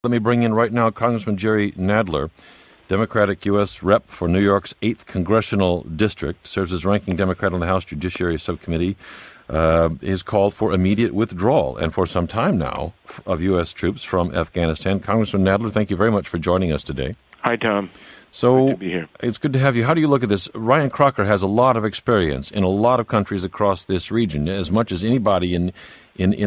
Let me bring in right now Congressman Jerry Nadler, Democratic U.S. Rep for New York's 8th Congressional District, serves as ranking Democrat on the House Judiciary Subcommittee, is called for immediate withdrawal, and for some time now, of U.S. troops from Afghanistan. Congressman Nadler, thank you very much for joining us today. Hi, Tom. So good to be here. It's good to have you. How do you look at this? Ryan Crocker has a lot of experience in a lot of countries across this region, as much as anybody in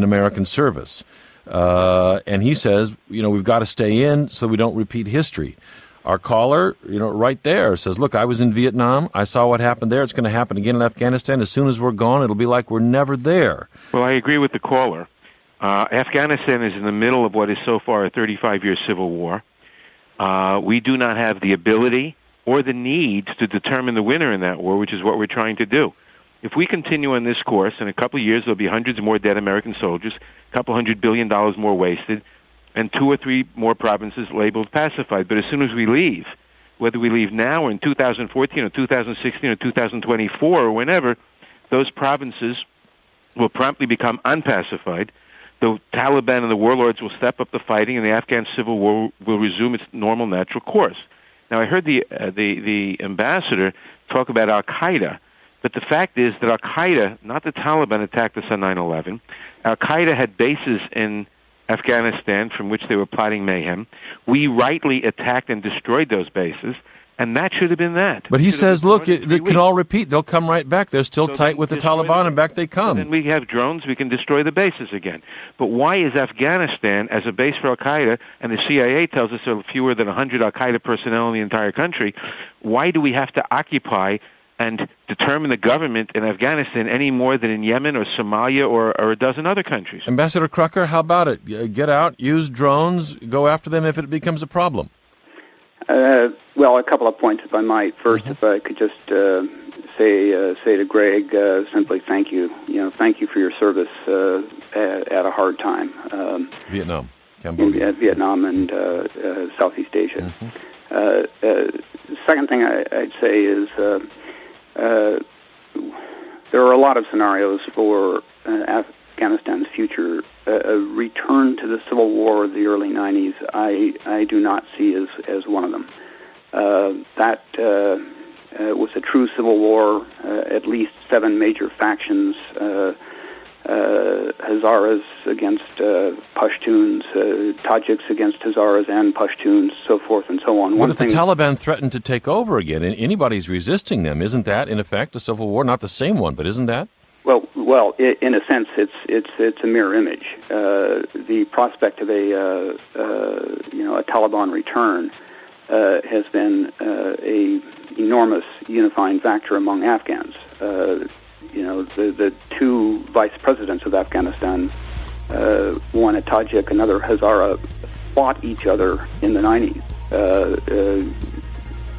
American service. And he says, we've got to stay in so we don't repeat history. Our caller, right there says, look, I was in Vietnam. I saw what happened there. It's going to happen again in Afghanistan. As soon as we're gone, it'll be like we're never there. Well, I agree with the caller. Afghanistan is in the middle of what is so far a 35-year civil war. We do not have the ability or the need to determine the winner in that war, which is what we're trying to do. If we continue on this course, in a couple of years, there'll be hundreds more dead American soldiers, a couple $100 billion more wasted, and 2 or 3 more provinces labeled pacified. But as soon as we leave, whether we leave now or in 2014 or 2016 or 2024 or whenever, those provinces will promptly become unpacified. The Taliban and the warlords will step up the fighting, and the Afghan civil war will resume its normal, natural course. Now, I heard the ambassador talk about al-Qaeda. But the fact is that al-Qaeda, not the Taliban, attacked us on 9/11. Al-Qaeda had bases in Afghanistan from which they were plotting mayhem. We rightly attacked and destroyed those bases, and that should have been that. But he says, look, it can all repeat. They'll come right back. They're still tight with the Taliban, and back they come. And we have drones. We can destroy the bases again. But why is Afghanistan as a base for al-Qaeda, and the CIA tells us there are fewer than 100 al-Qaeda personnel in the entire country, why do we have to occupy and determine the government in Afghanistan any more than in Yemen or Somalia or a dozen other countries? Ambassador Crocker, how about it? Get out, use drones, go after them if it becomes a problem. Well, a couple of points, if I might. First, if I could just say to Greg, simply thank you. Thank you for your service at a hard time. Vietnam, Cambodia. Vietnam and Southeast Asia. Second thing I'd say is there are a lot of scenarios for Afghanistan's future. A return to the civil war of the early 90s, I do not see as one of them. That was a true civil war. At least 7 major factions, Hazaras against Pashtuns, Tajiks against Hazaras and Pashtuns, so forth and so on. What if the Taliban threatened to take over again, and anybody's resisting them? Isn't that, in effect, a civil war? Not the same one, but isn't that? Well, in a sense, it's a mirror image. The prospect of a Taliban return has been a enormous unifying factor among Afghans. The 2 vice presidents of Afghanistan, one a Tajik, another Hazara, fought each other in the 90s,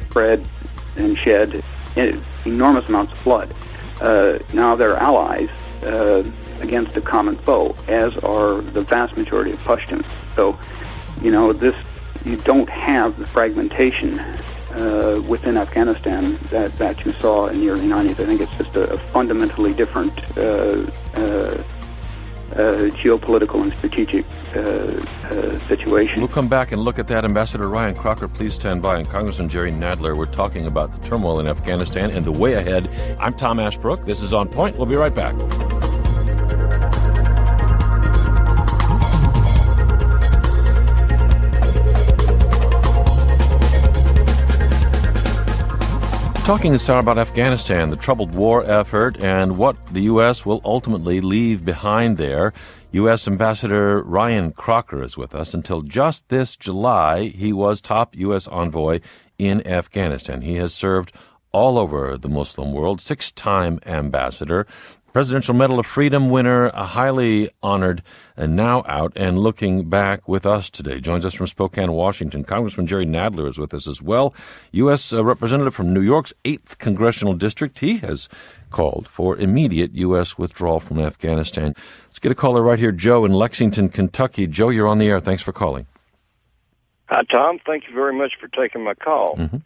bred and shed enormous amounts of blood. Now they're allies against a common foe, as are the vast majority of Pashtuns. So, you don't have the fragmentation within Afghanistan that you saw in the early 90s. I think it's just a fundamentally different geopolitical and strategic situation. We'll come back and look at that. Ambassador Ryan Crocker, please stand by. And Congressman Jerry Nadler, we're talking about the turmoil in Afghanistan and the way ahead. I'm Tom Ashbrook. This is On Point. We'll be right back. Talking this hour about Afghanistan, the troubled war effort, and what the U.S. will ultimately leave behind there. U.S. Ambassador Ryan Crocker is with us. Until just this July, he was top U.S. envoy in Afghanistan. He has served all over the Muslim world, 6-time ambassador, Presidential Medal of Freedom winner, a highly honored, and now out and looking back with us today. Joins us from Spokane, Washington. Congressman Jerry Nadler is with us as well. U.S. Representative from New York's 8th Congressional District. He has called for immediate U.S. withdrawal from Afghanistan. Let's get a caller right here, Joe in Lexington, Kentucky. Joe, you're on the air. Thanks for calling. Hi, Tom. Thank you very much for taking my call. Mm-hmm.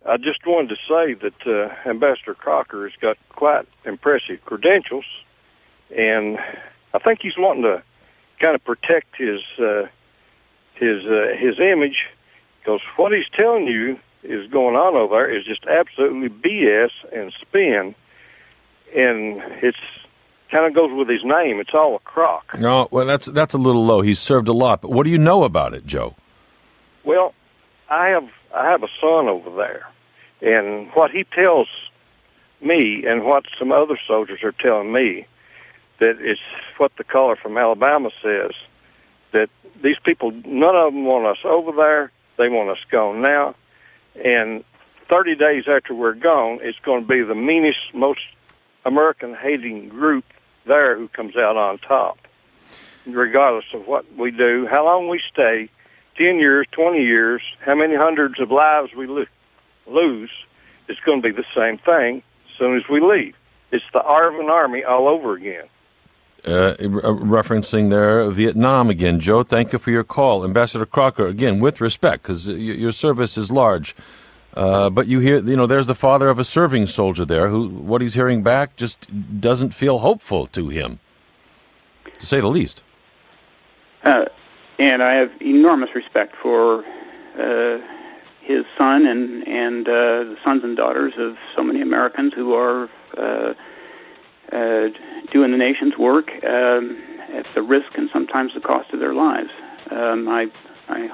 I just wanted to say that Ambassador Crocker has got quite impressive credentials, and I think he's wanting to kind of protect his his image, because what he's telling you is going on over there is just absolutely BS and spin, and it's kind of goes with his name. It's all a crock. No, well, that's a little low. He's served a lot, but what do you know about it, Joe? Well, I have a son over there, and what he tells me and what some other soldiers are telling me, that it's what the caller from Alabama says, that these people, none of them want us over there. They want us gone now. And 30 days after we're gone, it's going to be the meanest, most American-hating group there who comes out on top, regardless of what we do, how long we stay, 10 years, 20 years, how many hundreds of lives we lose. It's going to be the same thing as soon as we leave. It's the Arvin Army all over again. Referencing there Vietnam again. Joe, thank you for your call. Ambassador Crocker, again, with respect, because your service is large. But you hear, there's the father of a serving soldier there who, what he's hearing back just doesn't feel hopeful to him, to say the least. And I have enormous respect for his son and the sons and daughters of so many Americans who are doing the nation's work at the risk and sometimes the cost of their lives. I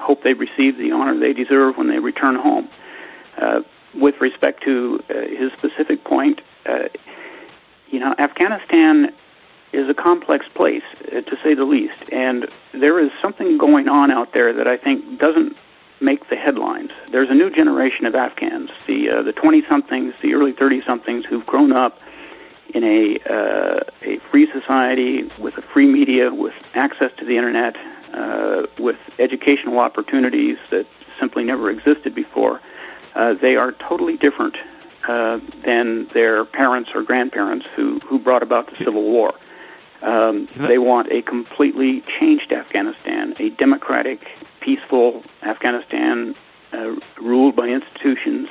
hope they receive the honor they deserve when they return home. With respect to his specific point, Afghanistan is a complex place, to say the least, and there is something going on out there that I think doesn't make the headlines. There's a new generation of Afghans, the 20-somethings, the early 30-somethings who've grown up in a free society with a free media, with access to the internet, with educational opportunities that simply never existed before. They are totally different than their parents or grandparents who brought about the Civil War. They want a completely changed Afghanistan, a democratic, peaceful Afghanistan ruled by institutions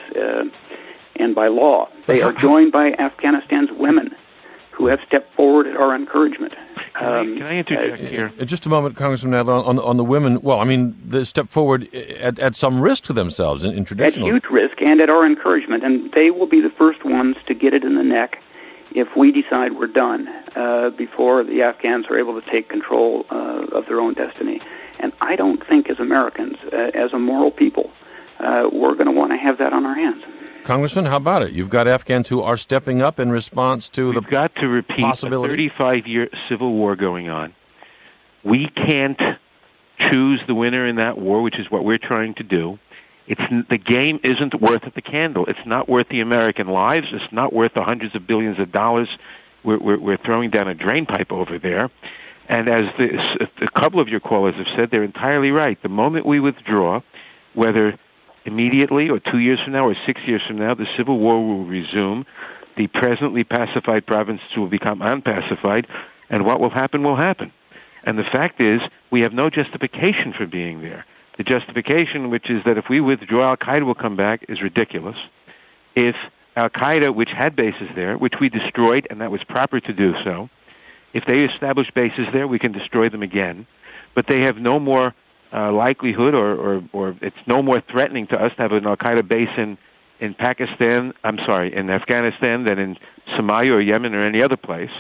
and by law. They are joined by Afghanistan's women who have stepped forward at our encouragement. Can I interject here? Just a moment, Congressman Nadler, on the women. Well, I mean, they step forward at some risk to themselves in traditional... At huge risk and at our encouragement, and they will be the first ones to get it in the neck if we decide we're done before the Afghans are able to take control of their own destiny. And I don't think as Americans, as a moral people, we're going to want to have that on our hands. Congressman, how about it? You've got Afghans who are stepping up in response to We've got to repeat a 35-year civil war going on. We can't choose the winner in that war, which is what we're trying to do. The game isn't worth the candle. It's not worth the American lives. It's not worth the hundreds of billions of dollars we're throwing down a drain pipe over there. And as a couple of your callers have said, they're entirely right. The moment we withdraw, whether immediately or 2 years from now or 6 years from now, the Civil War will resume. The presently pacified provinces will become unpacified, and what will happen will happen. And the fact is, we have no justification for being there. The justification, which is that if we withdraw, Al-Qaeda will come back, is ridiculous. If Al-Qaeda, which had bases there, which we destroyed, and that was proper to do so, if they establish bases there, we can destroy them again. But they have no more likelihood or it's no more threatening to us to have an Al-Qaeda base in Afghanistan than in Somalia or Yemen or any other place.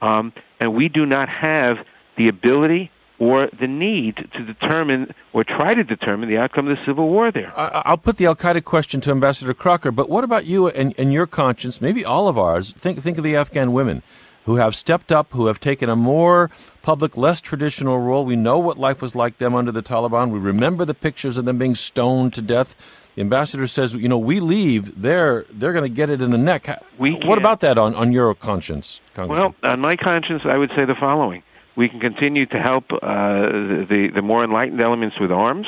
And we do not have the ability or the need to determine or try to determine the outcome of the Civil War there. I'll put the Al-Qaeda question to Ambassador Crocker, but what about you and your conscience, maybe all of ours? Think of the Afghan women who have stepped up, who have taken a more public, less traditional role. We know what life was like them under the Taliban. We remember the pictures of them being stoned to death. The ambassador says, we leave, they're going to get it in the neck. What about that on your conscience, Congressman? Well, on my conscience, I would say the following. We can continue to help the more enlightened elements with arms,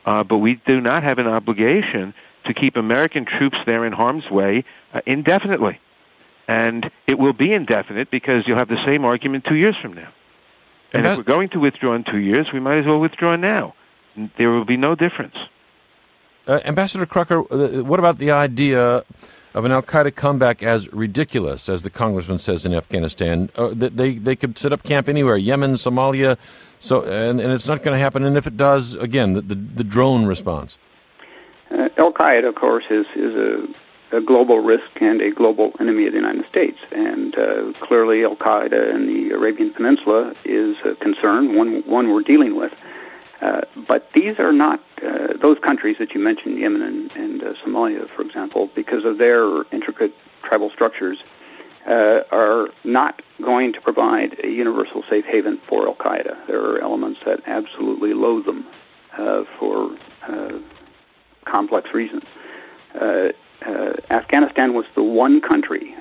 but we do not have an obligation to keep American troops there in harm's way indefinitely. And it will be indefinite because you'll have the same argument 2 years from now. And if we're going to withdraw in 2 years, we might as well withdraw now. There will be no difference. Ambassador Crocker, what about the idea of an al-Qaeda comeback as ridiculous as the congressman says in Afghanistan. They could set up camp anywhere, Yemen, Somalia, and it's not going to happen. And if it does, again, the drone response. Al-Qaeda, of course, is a global risk and a global enemy of the United States. And clearly Al-Qaeda in the Arabian Peninsula is a concern, one we're dealing with. But these are not those countries that you mentioned, Yemen and Somalia, for example, because of their intricate tribal structures, are not going to provide a universal safe haven for Al-Qaeda. There are elements that absolutely loathe them for complex reasons. Afghanistan was the one country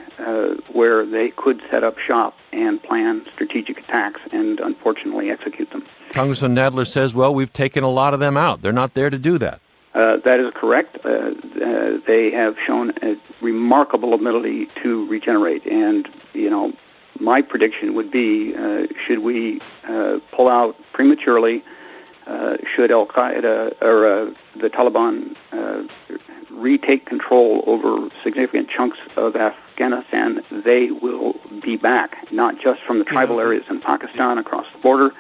where they could set up shop and plan strategic attacks and unfortunately execute them. Congressman Nadler says, well, we've taken a lot of them out. They're not there to do that. That is correct. They have shown a remarkable ability to regenerate. And, my prediction would be, should we pull out prematurely, should Al-Qaeda or the Taliban retake control over significant chunks of Afghanistan, they will be back, not just from the tribal areas in Pakistan across the border,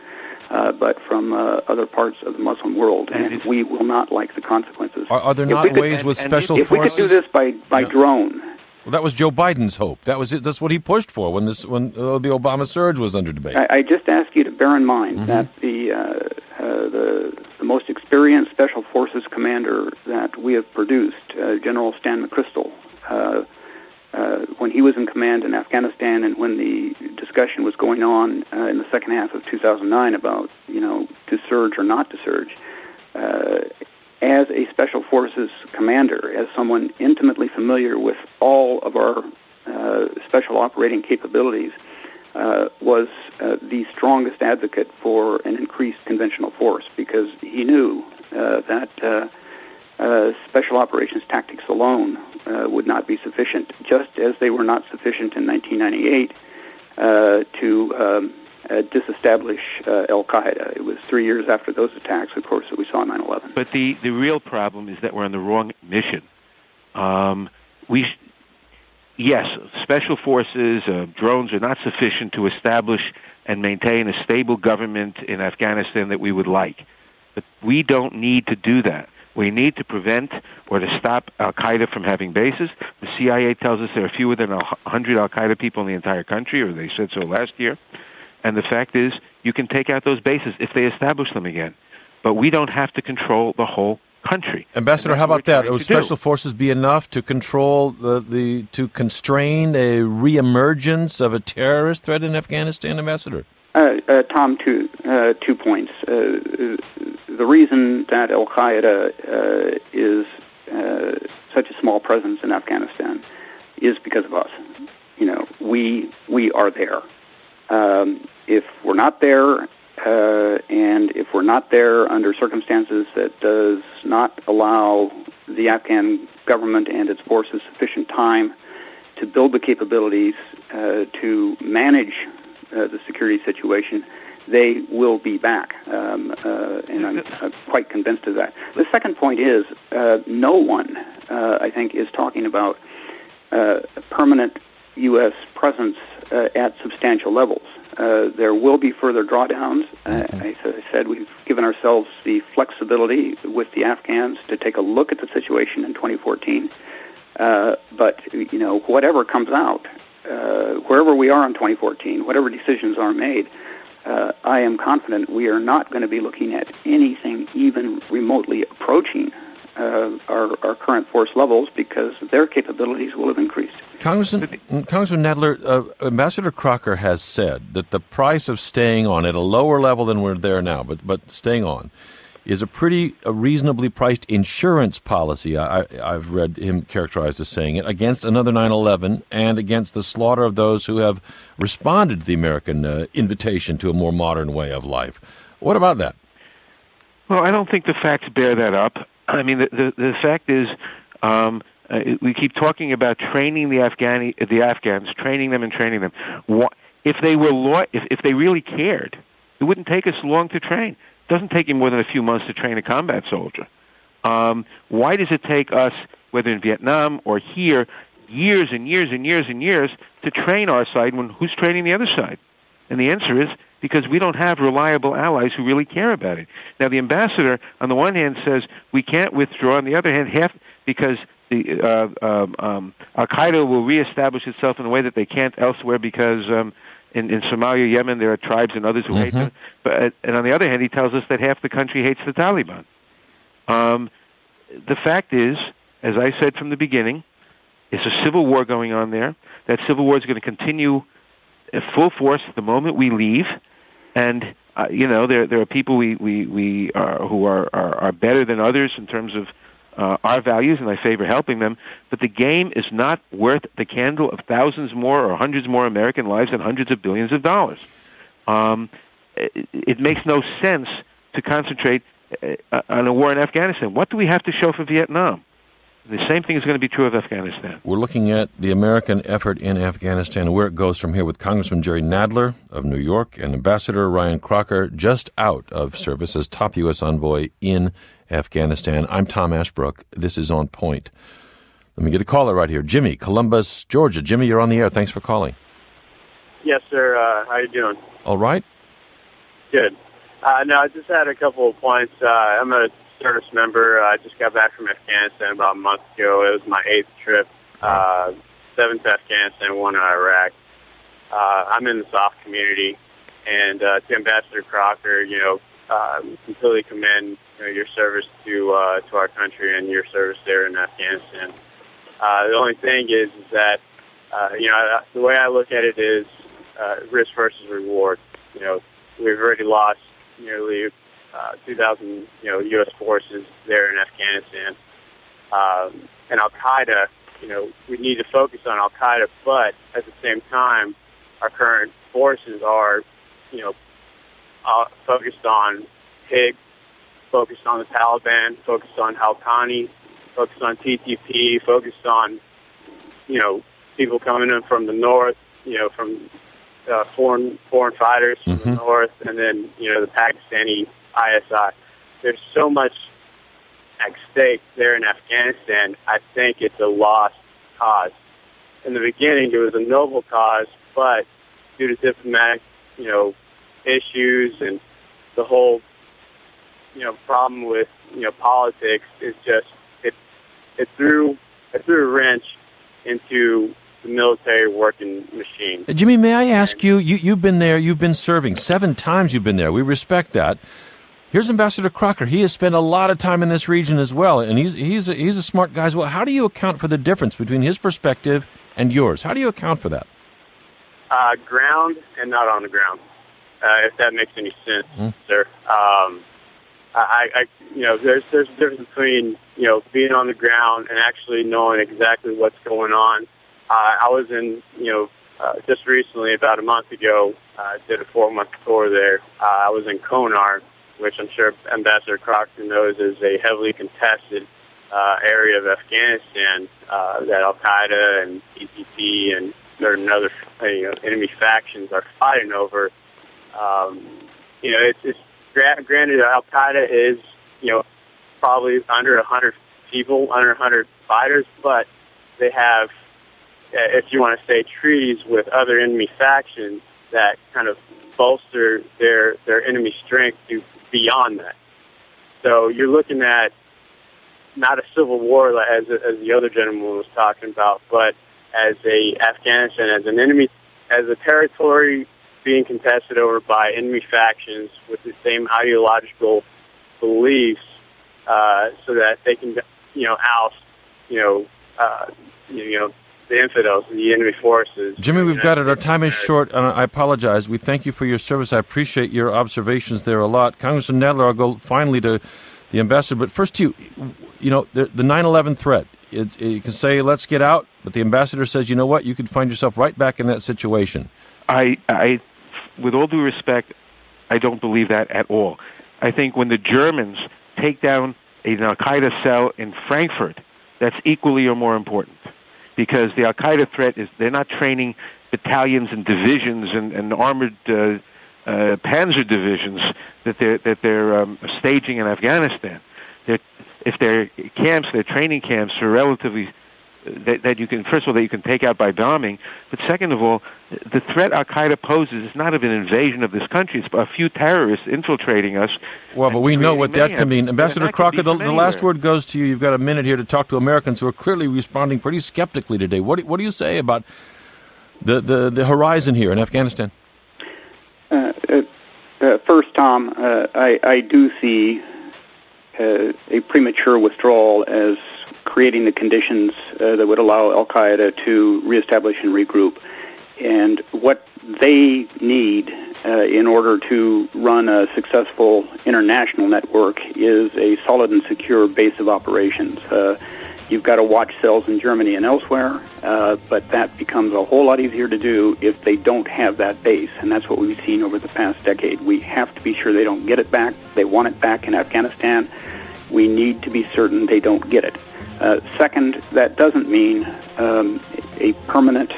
but from other parts of the Muslim world, and we will not like the consequences. Are there not ways with special forces? If we could do this by drone. Well, that was Joe Biden's hope. That was it. That's what he pushed for when the Obama surge was under debate. I just ask you to bear in mind that the most experienced special forces commander that we have produced, General Stan McChrystal, when he was in command in Afghanistan and when the discussion was going on in the second half of 2009 about, to surge or not to surge, as a special forces commander, as someone intimately familiar with all of our special operating capabilities, was the strongest advocate for an increased conventional force because he knew that special operations tactics alone would not be sufficient, just as they were not sufficient in 1998 to disestablish Al-Qaeda. It was 3 years after those attacks, of course, that we saw 9/11. But the real problem is that we're on the wrong mission. Yes, special forces, drones are not sufficient to establish and maintain a stable government in Afghanistan that we would like. But we don't need to do that. We need to prevent or to stop Al-Qaeda from having bases. The CIA tells us there are fewer than 100 Al-Qaeda people in the entire country, or they said so last year. And the fact is, you can take out those bases if they establish them again. But we don't have to control the whole country. Ambassador, how about that? Would special forces be enough to control to constrain a reemergence of a terrorist threat in Afghanistan, Ambassador? Tom, two points. The reason that Al-Qaeda is such a small presence in Afghanistan is because of us. We are there. If we're not there, and if we're not there under circumstances that does not allow the Afghan government and its forces sufficient time to build the capabilities to manage the security situation, they will be back, and I'm quite convinced of that. The second point is no one, I think, is talking about a permanent U.S. presence at substantial levels. There will be further drawdowns. As I said, we've given ourselves the flexibility with the Afghans to take a look at the situation in 2014. But, whatever comes out, wherever we are in 2014, whatever decisions are made, I am confident we are not going to be looking at anything even remotely approaching our current force levels because their capabilities will have increased. Congressman Nadler, Ambassador Crocker has said that the price of staying on at a lower level than we're there now, but staying on, is a reasonably priced insurance policy, I've read him characterized as saying it, against another 9/11 and against the slaughter of those who have responded to the American invitation to a more modern way of life. What about that? Well, I don't think the facts bear that up. I mean, the fact is, we keep talking about training the Afghans, training them. If they really cared, it wouldn't take us long to train. It doesn't take you more than a few months to train a combat soldier. Why does it take us, whether in Vietnam or here, years and years and years and years to train our side when who's training the other side? And the answer is because we don't have reliable allies who really care about it. Now, the ambassador, on the one hand, says we can't withdraw. On the other hand, because the Al-Qaeda will reestablish itself in a way that they can't elsewhere because in Somalia, Yemen, there are tribes and others who hate them. And on the other hand, he tells us that half the country hates the Taliban. The fact is, as I said from the beginning, it's a civil war going on there. That civil war is going to continue at full force the moment we leave. And there are people who are better than others in terms of our values, and I favor helping them. But the game is not worth the candle of thousands more or hundreds more American lives and hundreds of billions of dollars. It makes no sense to concentrate on a war in Afghanistan. What do we have to show for Vietnam? The same thing is going to be true of Afghanistan. We're looking at the American effort in Afghanistan and where it goes from here with Congressman Jerry Nadler of New York and Ambassador Ryan Crocker, just out of service as top U.S. envoy in Afghanistan. I'm Tom Ashbrook. This is On Point. Let me get a caller right here. Jimmy, Columbus, Georgia. Jimmy, you're on the air. Thanks for calling. Yes, sir. How you doing? All right. Good. No, I just had a couple of points. I'm a service member. I just got back from Afghanistan about a month ago. It was my 8th trip. 7th to Afghanistan, 1 to Iraq. I'm in the SOF community, and to Ambassador Crocker, completely commend your service to our country and your service there in Afghanistan. The only thing is that the way I look at it is risk versus reward. We've already lost nearly 2,000, U.S. forces there in Afghanistan. And Al-Qaeda, we need to focus on Al-Qaeda, but at the same time, our current forces are, focused on HIG, focused on the Taliban, focused on Al-Qani, focused on TTP, focused on, people coming in from the north, from foreign fighters from the north, and then, the Pakistani ISI. There's so much at stake there in Afghanistan. I think it's a lost cause. In the beginning, it was a noble cause, but due to diplomatic, issues and the whole, problem with, politics, is just it threw a wrench into the military working machine. Jimmy, may I ask you've been there, you've been serving 7 times. You've been there. We respect that. Here's Ambassador Crocker. He has spent a lot of time in this region as well, and he's a smart guy as well. How do you account for the difference between his perspective and yours? How do you account for that? Ground and not on the ground, if that makes any sense, sir. There's a difference between being on the ground and actually knowing exactly what's going on. I was in just recently, about a month ago, did a 4-month tour there. I was in Konar, which I'm sure Ambassador Crocker knows is a heavily contested area of Afghanistan that Al-Qaeda and TTP and certain other enemy factions are fighting over. It's granted Al-Qaeda is probably under 100 people, under 100 fighters, but they have, if you want to say, treaties with other enemy factions that kind of bolster their enemy strength to beyond that. So you're looking at not a civil war as the other gentleman was talking about, but as Afghanistan as an enemy, as a territory being contested over by enemy factions with the same ideological beliefs, so that they can oust the infidels, the enemy forces. Jimmy, we've got it. Our time is short, and I apologize. We thank you for your service. I appreciate your observations there a lot. Congressman Nadler, I'll go finally to the ambassador. But first to you, the 9/11 threat. You can say, let's get out, but the ambassador says, you know what, you could find yourself right back in that situation. I with all due respect, I don't believe that at all. I think when the Germans take down an Al-Qaeda cell in Frankfurt, that's equally or more important. Because the Al-Qaeda threat is they're not training battalions and divisions and armored panzer divisions that they're staging in Afghanistan. If they're camps, they're training camps for relatively that you can, first of all, that you can take out by bombing, but second of all, the threat Al-Qaeda poses is not of an invasion of this country. It's a few terrorists infiltrating us. Well, but we know what that can mean. Ambassador Crocker, the last word goes to you. You've got a minute here to talk to Americans who are clearly responding pretty skeptically today. What do you say about the horizon here in Afghanistan? First, Tom, I do see a premature withdrawal as creating the conditions that would allow Al-Qaeda to reestablish and regroup. And what they need in order to run a successful international network is a solid and secure base of operations. You've got to watch cells in Germany and elsewhere, but that becomes a whole lot easier to do if they don't have that base, and that's what we've seen over the past decade. We have to be sure they don't get it back. They want it back in Afghanistan. We need to be certain they don't get it. Second, that doesn't mean a permanent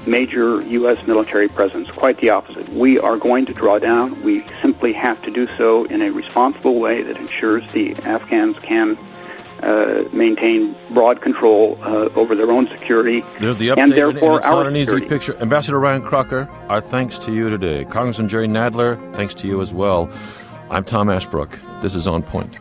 major U.S. military presence. Quite the opposite. We are going to draw down. We simply have to do so in a responsible way that ensures the Afghans can maintain broad control over their own security. There's the update, and therefore and it's not an easy security. picture. Ambassador Ryan Crocker, our thanks to you today. Congressman Jerry Nadler, thanks to you as well. I'm Tom Ashbrook. This is On Point.